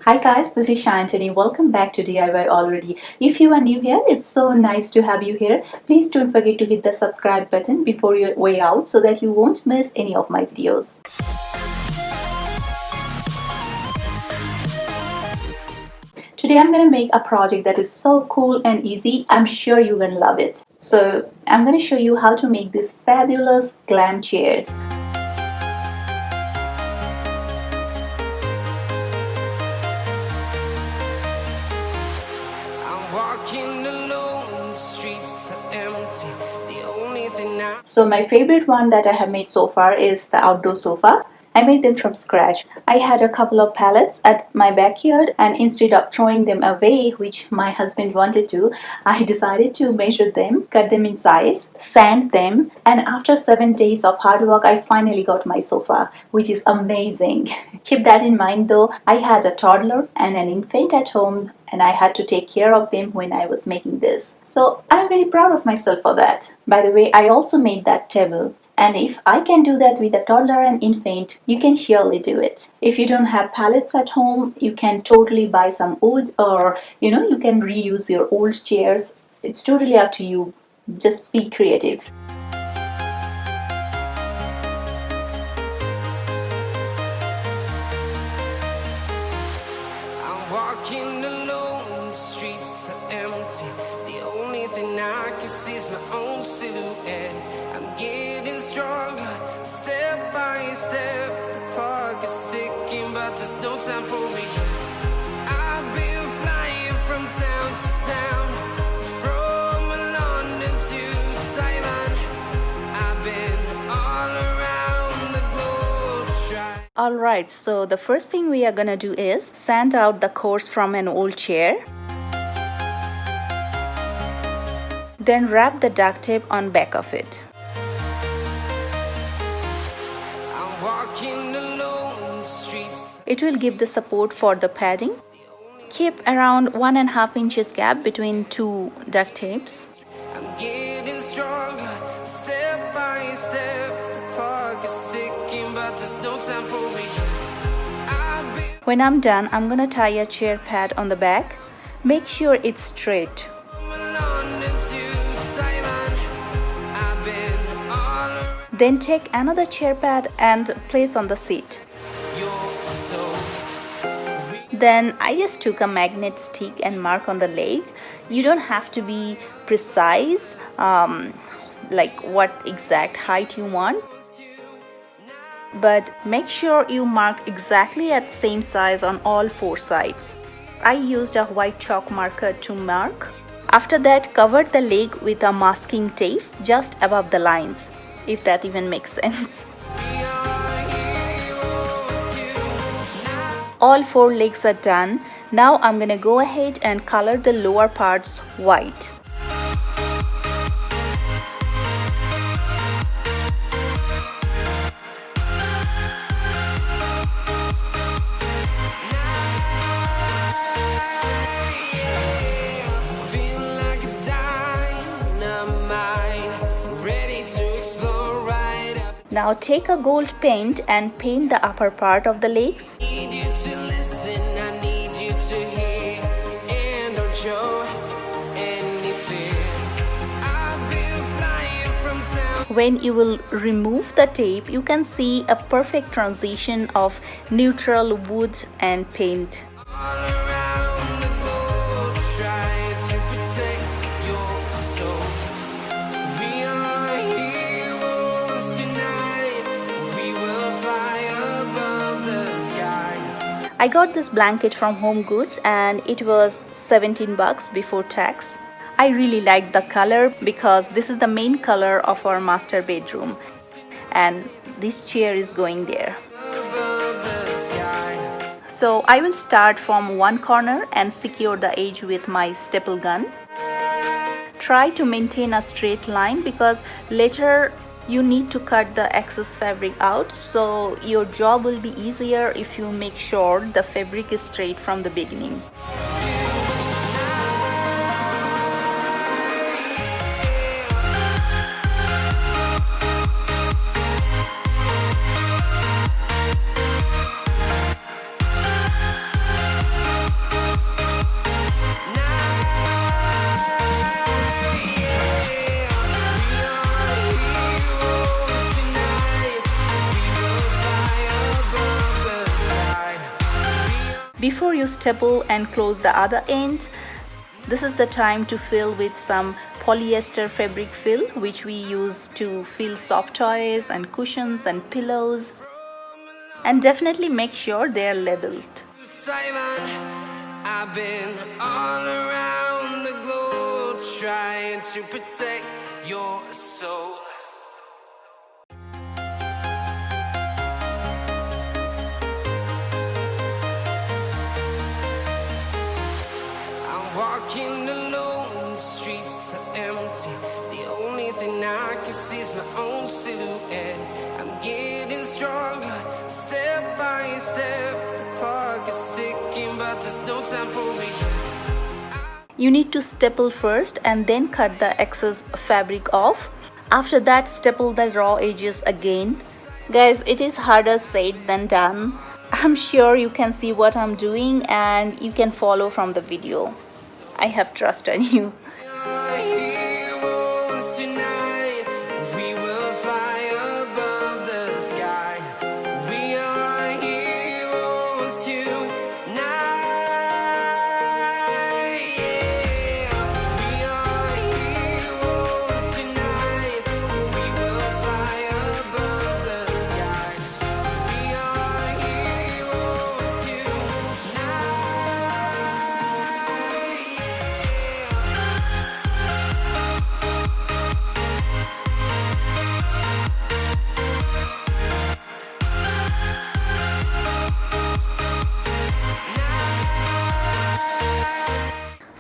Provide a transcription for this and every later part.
Hi guys, this is Sayantani. Welcome back to DIY Already. If you are new here, it's so nice to have you here. Please don't forget to hit the subscribe button before your way out so that you won't miss any of my videos. Today I'm going to make a project that is so cool and easy. I'm sure you're going to love it. So I'm going to show you how to make these fabulous glam chairs. So my favorite one that I have made so far is the outdoor sofa. I made them from scratch. I had a couple of pallets at my backyard, and instead of throwing them away, which my husband wanted to, I decided to measure them, cut them in size, sand them, and after 7 days of hard work, I finally got my sofa, which is amazing. Keep that in mind though, I had a toddler and an infant at home, and I had to take care of them when I was making this. So I'm very proud of myself for that. By the way, I also made that table. And if I can do that with a toddler and infant, you can surely do it. If you don't have pallets at home, you can totally buy some wood, or you can reuse your old chairs. It's totally up to you. Just be creative. I'm walking alone, the streets are empty. The only thing I can see is my own silhouette. I'm getting stronger, step by step. The clock is ticking, but there's no time for me. I've been flying from town to town, from London to Taiwan. I've been all around the globe. Alright, so the first thing we are gonna do is sand out the cores from an old chair. Then wrap the duct tape on back of it. It will give the support for the padding. Keep around 1.5 inches gap between two duct tapes. I'm getting stronger, step by step. The clock is ticking, but there's no time for me. When I'm done, I'm gonna tie a chair pad on the back. Make sure it's straight. Then take another chair pad and place on the seat. Then I just took a magnet stick and mark on the leg. You don't have to be precise, like what exact height you want. But make sure you mark exactly at same size on all 4 sides. I used a white chalk marker to mark. After that, cover the leg with a masking tape just above the lines, if that even makes sense. All 4 legs are done. Now I'm gonna go ahead and color the lower parts white. Now take a gold paint and paint the upper part of the legs. When you will remove the tape, you can see a perfect transition of neutral wood and paint. I got this blanket from Home Goods and it was 17 bucks before tax. I really like the color because this is the main color of our master bedroom, and this chair is going there. So I will start from one corner and secure the edge with my staple gun. Try to maintain a straight line because later you need to cut the excess fabric out, so your job will be easier if you make sure the fabric is straight from the beginning. Before you staple and close the other end, this is the time to fill with some polyester fabric fill, which we use to fill soft toys and cushions and pillows. And definitely make sure they are labeled. I've been all around the globe trying to protect your soul. I'm walking alone, the streets are empty. The only thing I can see is my own silhouette. I'm getting stronger, step by step. The clock is ticking, but there's no time for regrets. You need to staple first and then cut the excess fabric off. After that, staple the raw edges again. Guys, it is harder said than done. I'm sure you can see what I'm doing and you can follow from the video. I have trust on you.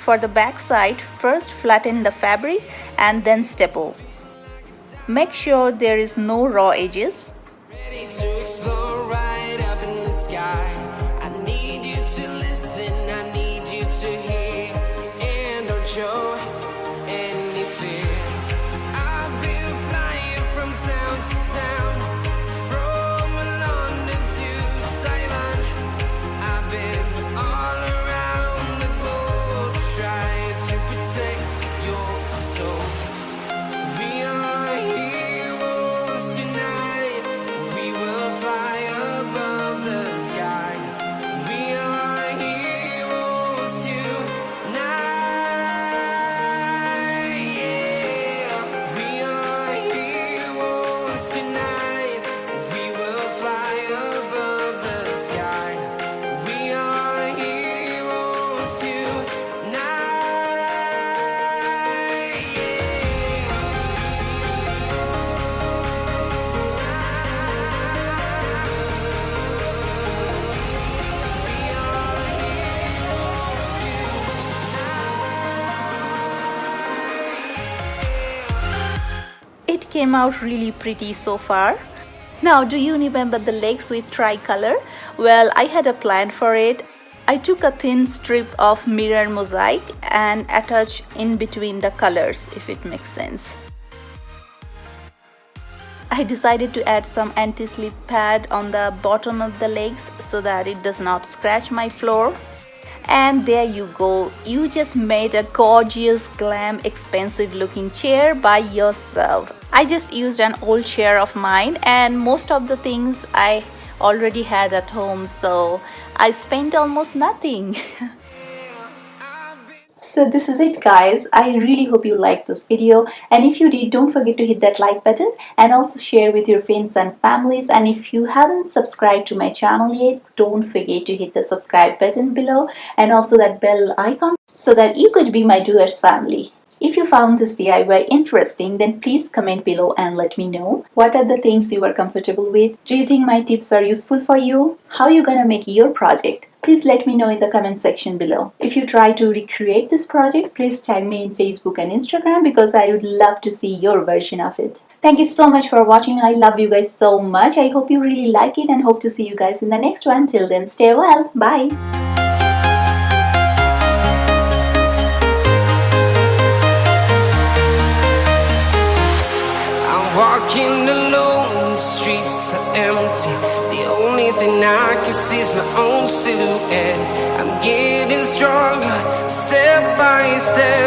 For the back side, first flatten the fabric and then staple. Make sure there is no raw edges. Ready to explore right up in the sky. I need you to listen, I need you to hear, and don't show any fear. I've been flying from town to town, from London to Taiwan. I've been all around the globe trying to protect your soul. We are heroes tonight. We will fly above the sky. We are heroes tonight. Yeah. We are heroes tonight. We will fly above the sky. We are heroes tonight. It came out really pretty so far. Now, do you remember the legs with tricolor? Well, I had a plan for it. I took a thin strip of mirror mosaic and attached in between the colors, if it makes sense. I decided to add some anti-slip pad on the bottom of the legs so that it does not scratch my floor. And there you go, you just made a gorgeous, glam, expensive looking chair by yourself. I just used an old chair of mine and most of the things I already had at home, so I spent almost nothing. So this is it, guys. I really hope you liked this video, and if you did, don't forget to hit that like button and also share with your friends and families. And if you haven't subscribed to my channel yet, don't forget to hit the subscribe button below and also that bell icon so that you could be my doers family. If you found this DIY interesting, then please comment below and let me know what are the things you are comfortable with. Do you think my tips are useful for you? How are you gonna make your project? Please let me know in the comment section below. If you try to recreate this project, please tag me in Facebook and Instagram because I would love to see your version of it. Thank you so much for watching. I love you guys so much. I hope you really like it and hope to see you guys in the next one. Till then, stay well. Bye. Walking alone, the streets are empty. The only thing I can see is my own silhouette. I'm getting stronger, step by step.